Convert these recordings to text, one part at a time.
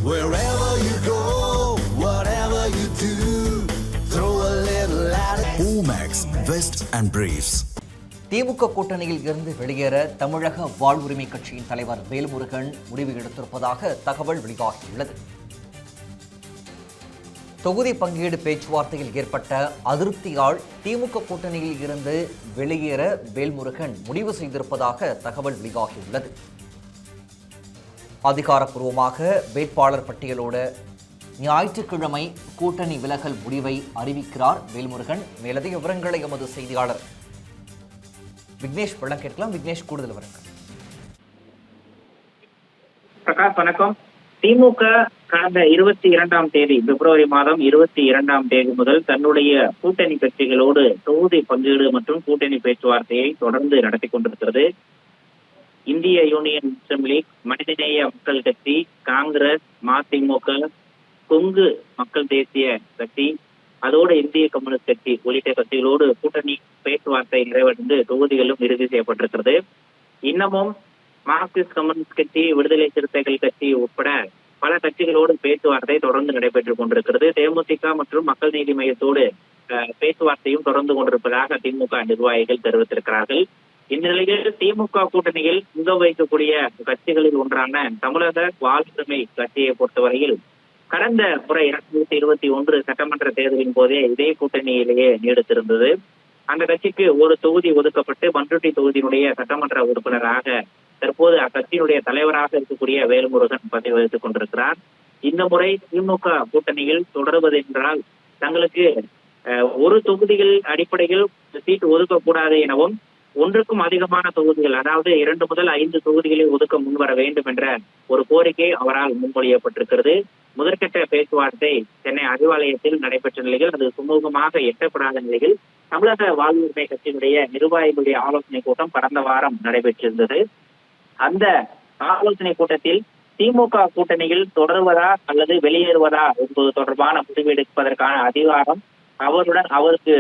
Wherever you go, whatever you do, throw a little at it. Omax, Vest and Briefs. திமுக கூட்டணியில் இருந்து வெளியேற தமிழக வாழ்வுரிமை கட்சியின் தலைவர் வேல்முருகன் முடிவு எடுத்திருப்பதாக தகவல் வெளியாகியுள்ளது. தொகுதி பங்கீடு பேச்சுவார்த்தையில் ஏற்பட்ட அதிருப்தியால் திமுக கூட்டணியில் இருந்து வெளியேற வேல்முருகன் முடிவு செய்திருப்பதாக தகவல் வெளியாகியுள்ளது. அதிகாரப்பூர்வமாக வேட்பாளர் பட்டியலோடு ஞாயிற்றுக்கிழமை கூட்டணி விலகல் முடிவை அறிவிக்கிறார் வேல்முருகன். மேலதிக விவரங்களை எமது செய்தியாளர் விக்னேஷ் வழங்க கேட்கலாம். விக்னேஷ், கூடுதல் விவரங்கள். பிரகாஷ், வணக்கம். திமுக கடந்த 22ஆம் தேதி பிப்ரவரி மாதம் 22ஆம் தேதி முதல் தன்னுடைய கூட்டணி கட்சிகளோடு தொகுதி பங்கீடு மற்றும் கூட்டணி பேச்சுவார்த்தையை தொடர்ந்து நடத்தி கொண்டிருக்கிறது. இந்திய யூனியன் முஸ்லிம் லீக், மனிதநேய மக்கள் கட்சி, காங்கிரஸ், மதிமுக, கொங்கு மக்கள் தேசிய கட்சி, அதோடு இந்திய கம்யூனிஸ்ட் கட்சி உள்ளிட்ட கட்சிகளோடு கூட்டணி பேச்சுவார்த்தை நிறைவடைந்து தொகுதிகளும் இறுதி செய்யப்பட்டிருக்கிறது. இன்னமும் மார்க்சிஸ்ட் கம்யூனிஸ்ட் கட்சி, விடுதலை சிறுத்தைகள் கட்சி உட்பட பல கட்சிகளோடு பேச்சுவார்த்தை தொடர்ந்து நடைபெற்றுக் கொண்டிருக்கிறது. தேமுதிக மற்றும் மக்கள் நீதி மையத்தோடு பேச்சுவார்த்தையும் தொடர்ந்து கொண்டிருப்பதாக திமுக நிர்வாகிகள் தெரிவித்திருக்கிறார்கள். இந்த நிலையில் திமுக கூட்டணியில் முக வைக்கக்கூடிய கட்சிகளில் ஒன்றான தமிழக வாழ்வுரிமை கட்சியை பொறுத்தவரையில் கடந்த முறை 2021 சட்டமன்ற தேர்தலின் போதே இதே கூட்டணியிலேயே நீடித்திருந்தது. அந்த கட்சிக்கு ஒரு தொகுதி ஒதுக்கப்பட்டு பண்ருட்டி தொகுதியினுடைய சட்டமன்ற உறுப்பினராக தற்போது அக்கட்சியினுடைய தலைவராக இருக்கக்கூடிய வேல்முருகன் பதவி வகித்துக் கொண்டிருக்கிறார். இந்த முறை திமுக கூட்டணியில் தொடர்வது என்றால் தங்களுக்கு ஒரு தொகுதிகள் அடிப்படையில் சீட்டு ஒதுக்கக்கூடாது எனவும் ஒன்றுக்கும் அதிகமான தொகுதிகள், அதாவது 2 முதல் 5 தொகுதிகளை ஒதுக்க முன்வர வேண்டும் என்ற ஒரு கோரிக்கை அவரால் முன்மொழியப்பட்டிருக்கிறது. முதற்கட்ட பேச்சுவார்த்தை சென்னை அறிவாலயத்தில் நடைபெற்ற நிலையில் அது சுமூகமாக எட்டப்படாத நிலையில் தமிழக வாழ்வுரிமை கட்சியினுடைய நிர்வாகிகளுடைய ஆலோசனை கூட்டம் கடந்த வாரம் நடைபெற்றிருந்தது. அந்த ஆலோசனை கூட்டத்தில் திமுக கூட்டணியில் தொடர்வதா அல்லது வெளியேறுவதா என்பது தொடர்பான முடிவெடுப்பதற்கான அதிகாரம் அவருக்கு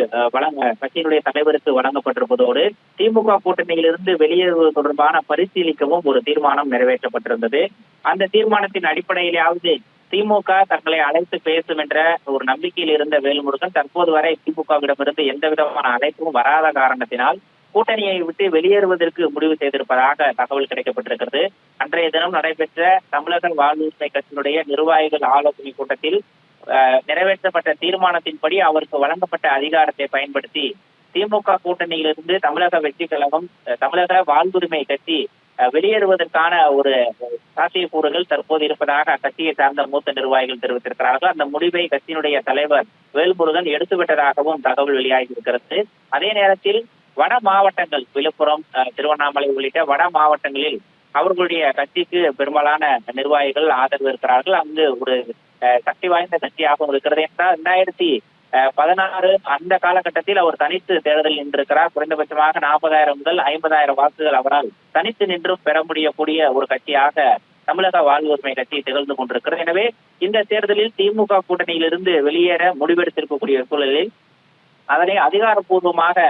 கட்சியினுடைய தலைவருக்கு வழங்கப்பட்டிருப்பதோடு திமுக கூட்டணியிலிருந்து வெளியேறுவது தொடர்பான பரிசீலிக்கவும் ஒரு தீர்மானம் நிறைவேற்றப்பட்டிருந்தது. அந்த தீர்மானத்தின் அடிப்படையிலாவது திமுக தங்களை அழைத்து பேசும் என்ற ஒரு நம்பிக்கையில் இருந்த வேல்முருகன் தற்போது வரை திமுகவிடமிருந்து எந்த விதமான அழைப்பும் வராத காரணத்தினால் கூட்டணியை விட்டு வெளியேறுவதற்கு முடிவு செய்திருப்பதாக தகவல் கிடைக்கப்பட்டிருக்கிறது. அன்றைய தினம் நடைபெற்ற தமிழக வாழ்வுரிமை கட்சியினுடைய நிர்வாகிகள் ஆலோசனை கூட்டத்தில் நிறைவேற்றப்பட்ட தீர்மானத்தின்படி அவருக்கு வழங்கப்பட்ட அதிகாரத்தை பயன்படுத்தி திமுக கூட்டணியிலிருந்து தமிழக வெற்றி கழகம், தமிழக வாழ்வுரிமை கட்சி வெளியேறுவதற்கான ஒரு சாத்தியக்கூறுகள் தற்போது இருப்பதாக அக்கட்சியை சார்ந்த மூத்த நிர்வாகிகள் தெரிவித்திருக்கிறார்கள். அந்த முடிவை கட்சியினுடைய தலைவர் வேல்முருகன் எடுத்துவிட்டதாகவும் தகவல் வெளியாகி இருக்கிறது. அதே நேரத்தில் வட மாவட்டங்கள், விழுப்புரம், திருவண்ணாமலை உள்ளிட்ட வட மாவட்டங்களில் அவர்களுடைய கட்சிக்கு பெரும்பாலான நிர்வாகிகள் ஆதரவு இருக்கிறார்கள். அங்கு ஒரு சக்தி வாய்ந்த கட்சியாகவும் இருக்கிறது. என்றால் 2016 அந்த காலகட்டத்தில் அவர் தனித்து தேர்தலில் நின்றிருக்கிறார். குறைந்தபட்சமாக 40,000 முதல் 50,000 வாக்குகள் அவரால் தனித்து நின்றும் பெற முடியக்கூடிய ஒரு கட்சியாக தமிழக வாழ்வுரிமை கட்சி திகழ்ந்து கொண்டிருக்கிறது. எனவே இந்த தேர்தலில் திமுக கூட்டணியிலிருந்து வெளியேற முடிவெடுத்திருக்கக்கூடிய சூழலில் அதனை அதிகாரப்பூர்வமாக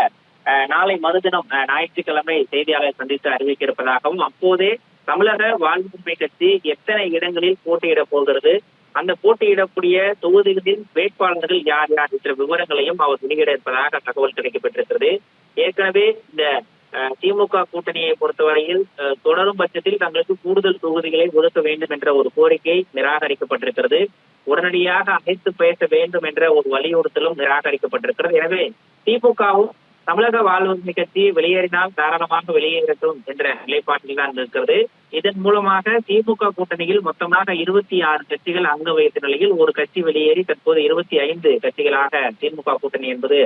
நாளை மறுதினம் ஞாயிற்றுக்கிழமை செய்தியாளர் சந்தித்து அறிவிக்க இருப்பதாகவும், அப்போதே தமிழக வாழ்வுரிமை கட்சி எத்தனை இடங்களில் போட்டியிடப் போகிறது, அந்த போட்டியிடக்கூடிய தொகுதிகளின் வேட்பாளர்கள் யார் யார் என்ற விவரங்களையும் அவர் வெளியிட இருப்பதாக தகவல் கிடைக்கப்பட்டிருக்கிறது. ஏற்கனவே இந்த திமுக கூட்டணியை பொறுத்தவரையில் தொடரும் பட்சத்தில் தங்களுக்கு கூடுதல் தொகுதிகளை ஒதுக்க வேண்டும் என்ற ஒரு கோரிக்கை நிராகரிக்கப்பட்டிருக்கிறது. உடனடியாக அழைத்து பேச வேண்டும் என்ற ஒரு வலியுறுத்தலும் நிராகரிக்கப்பட்டிருக்கிறது. எனவே திமுகவும் தமிழக வாழ்வுரிமை கட்சி வெளியேறினால் தாராளமாக வெளியேறட்டும் என்ற நிலைப்பாட்டில் தான் இருக்கிறது. இதன் மூலமாக திமுக கூட்டணியில் மொத்தமாக 26 கட்சிகள் அங்க வைத்த நிலையில் ஒரு கட்சி வெளியேறி தற்போது 25 கட்சிகளாக திமுக கூட்டணி என்பது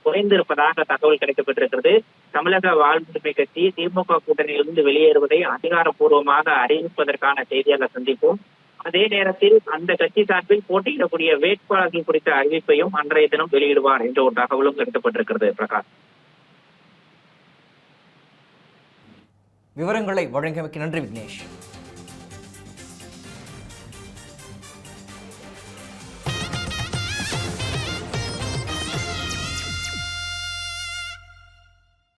குறைந்திருப்பதாக தகவல் கிடைக்கப்பட்டிருக்கிறது. தமிழக வாழ்வுரிமை கட்சி திமுக கூட்டணியிலிருந்து வெளியேறுவதை அதிகாரப்பூர்வமாக அறிவிப்பதற்கான செய்தியாளர் சந்திப்பும், அதே நேரத்தில் அந்த கட்சி சார்பில் போட்டியிடக்கூடிய வேட்பாளர்கள் குறித்த அறிவிப்பையும் அன்றைய தினம் வெளியிடுவார் என்ற ஒரு தகவலும் கிடைக்கப்பட்டிருக்கிறது. பிரகாஷ், விவரங்களை வழங்கியமைக்கு நன்றி விக்னேஷ்.